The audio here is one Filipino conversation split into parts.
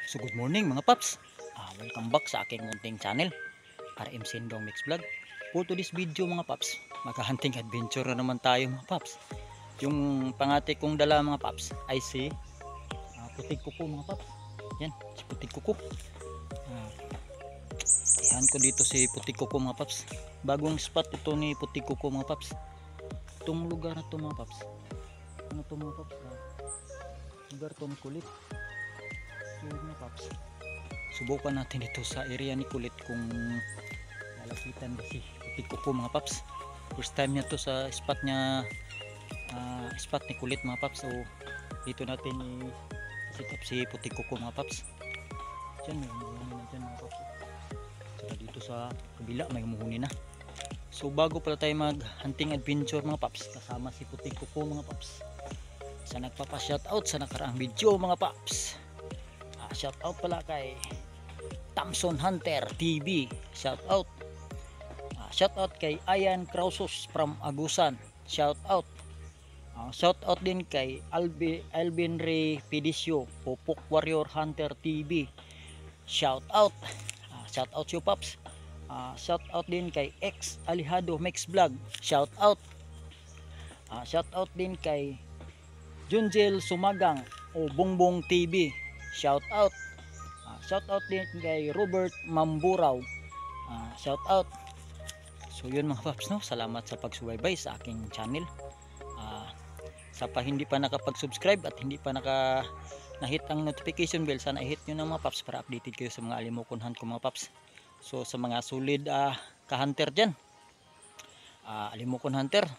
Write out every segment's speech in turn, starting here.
So good morning mga paps. Welcome back sa aking munting channel, RM Sindong Mix Vlog. For today's video mga paps, maghahunting adventure na naman tayo mga paps. Yung pangati kong dala mga paps ay si putik kuko mga paps. Yan, si putik kuko. Iyan ko dito si putik kuko mga paps. Bagong spot ito ni putik kuko mga paps. Itong lugar na to mga paps. Ano to mga paps? Lugar to ni kulit. So mga paps, subukan natin ito sa area ni kulit kung lalapitan ba si putik kuko mga paps. First time niya to sa spot niya, spot ni kulit mga paps. So dito natin i-sit up si putik kuko mga paps. Diyan may umuhuni na dyan mga paps. Saka dito sa kabila may umuhuni na. So bago pala tayo mag hunting adventure mga paps, kasama si putik kuko mga paps. Sa nagpapa-shoutout sa nakaraang video mga paps. Shoutout pala kay Thompson Hunter TV. Shoutout. Shoutout kay Ayan Krausos from Agusan. Shoutout. Shoutout din kay Alvin Ray Pedicio, Popok Warrior Hunter TV. Shoutout. Shoutout you paps. Shoutout din kay X Alihado Mix Vlog. Shoutout. Shoutout din kay Junjel Sumagang o Bongbong TV. Shout out. Shout out din kay Robert Mamburaw. Shout out. So yun mga paps, no? Salamat sa pagsubaybay sa aking channel. Sa pa hindi pa nakapag-subscribe at hindi pa na-hit ang notification bell, sana i-hit nyo na mga paps para updated kayo sa mga alimukunhan ko mga paps. So sa mga solid ka-hunter dyan, alimukon hunter,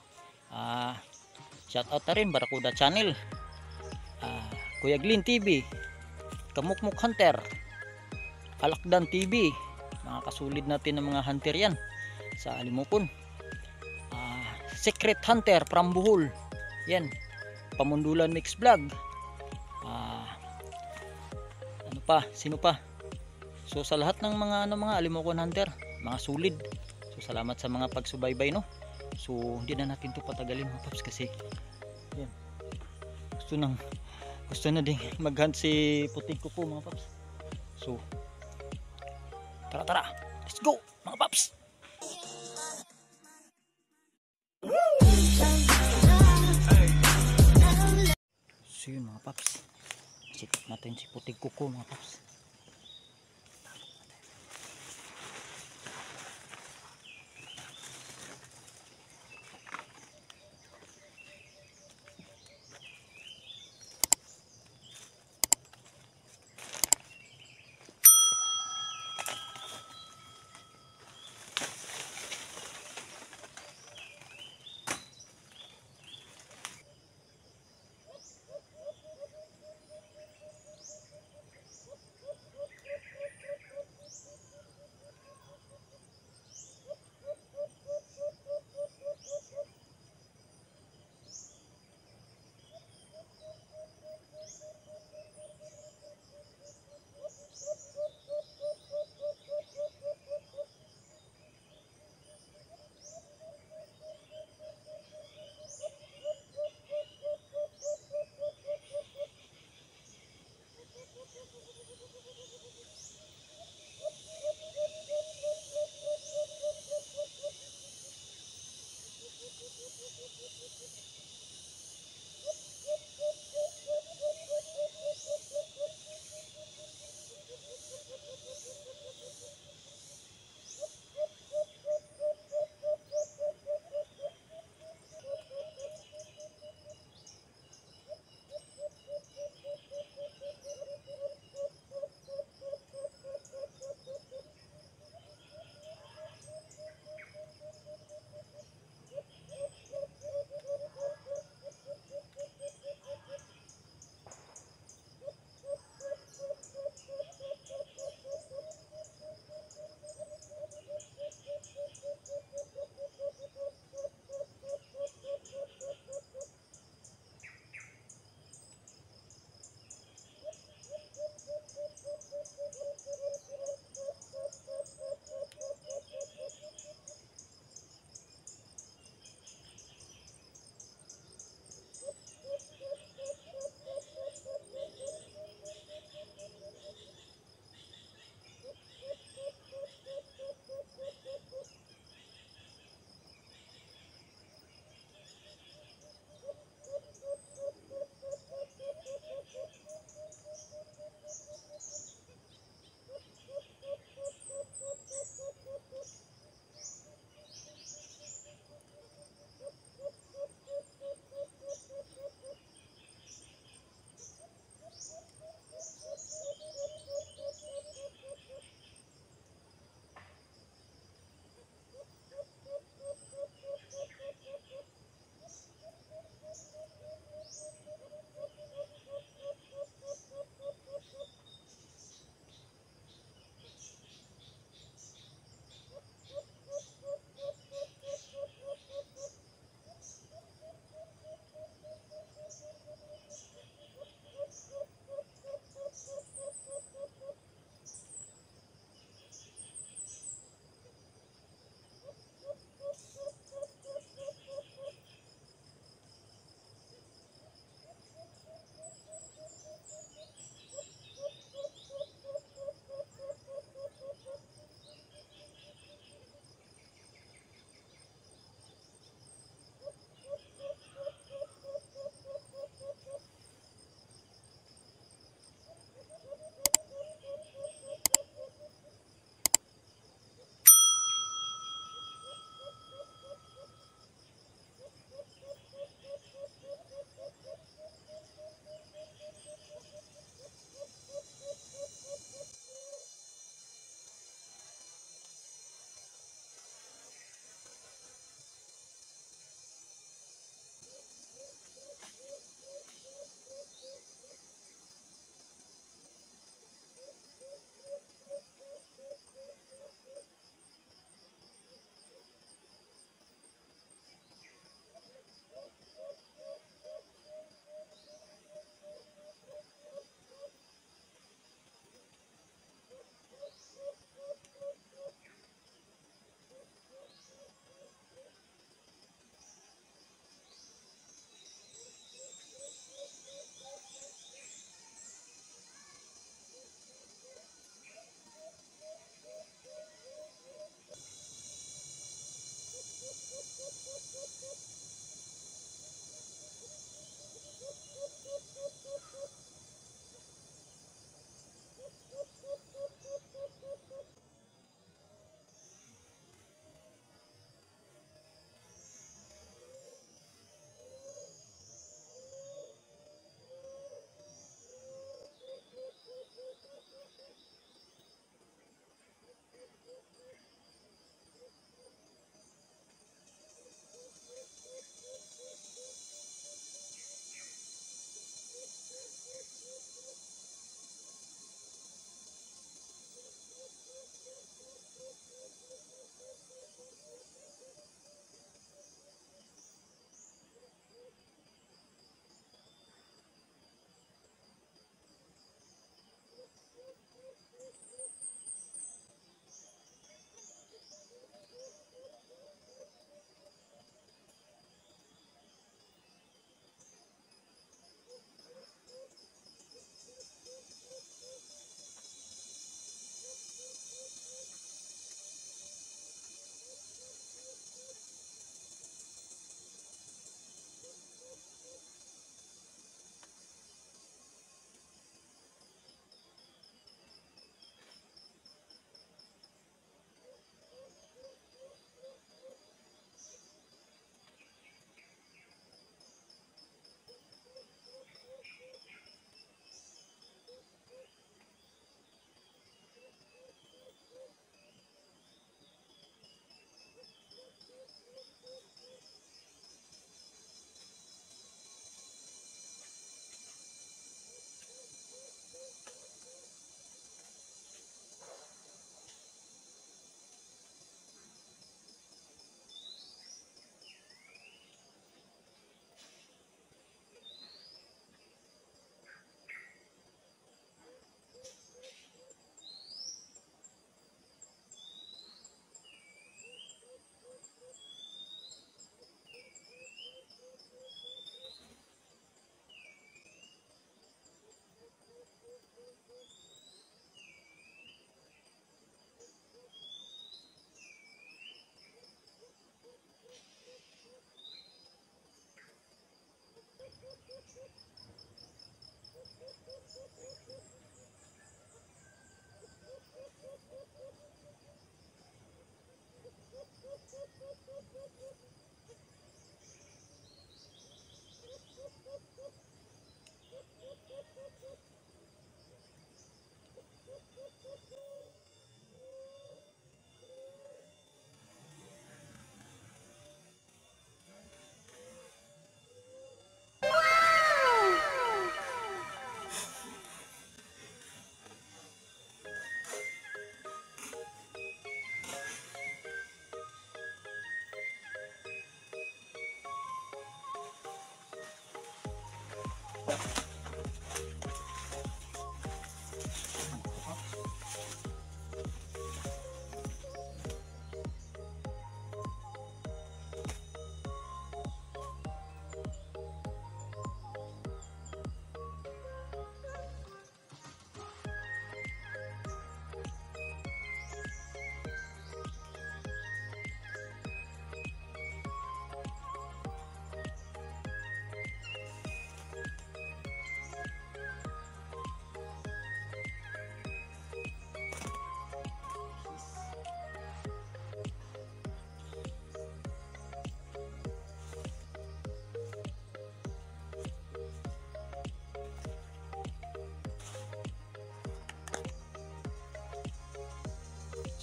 shout out na rin Barakuda Channel, Kuya Glyn TV, Kamukmuk Hunter, Alakdan TV, mga kasulid natin ng mga hunter yan sa Alimukon. Secret Hunter from Bohol, yan, Pamundulan Mix Vlog. Ano pa, sino pa? So sa lahat ng mga Alimukon Hunter, mga sulit. So salamat sa mga pagsubaybay, no? So hindi na natin to patagalin mga paps kasi yan, gusto na din maghunt si putik kuko mga paps. So tara, let's go mga paps. So yun mga paps, sit natin si putik kuko mga paps.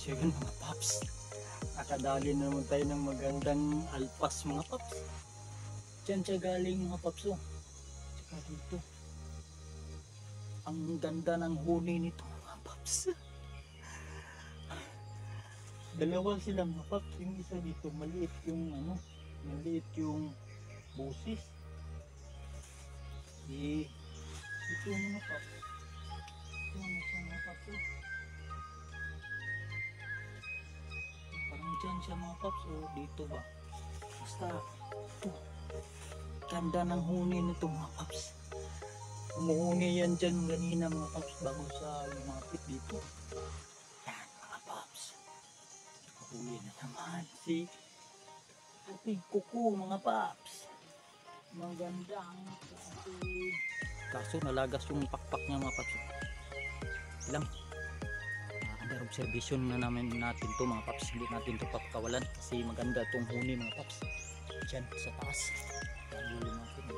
So yun mga paps, nakadali na naman tayo ng magandang alpas mga paps. Diyan siya galing mga paps, oh. Tsaka dito, ang ganda ng huni nito mga paps. Dalawa sila mga paps, yung isa dito maliit yung ano, maliit yung busis. Ito mga paps, ito ano siya mga paps, oh. Parang dyan siya mga paps, o dito ba, basta ganda ng huni nito mga paps. Umuhuni yan dyan ganina mga paps bago sa lumapit dito. Yan mga paps, nakahuli na naman si puting kuko mga paps. Magandang puting, kaso nalagas yung pakpak niya mga paps. Ilang under observation na namin natin to mga paps, hindi natin to papakawalan kasi maganda tong huni mga paps dyan sa taas. Huli natin.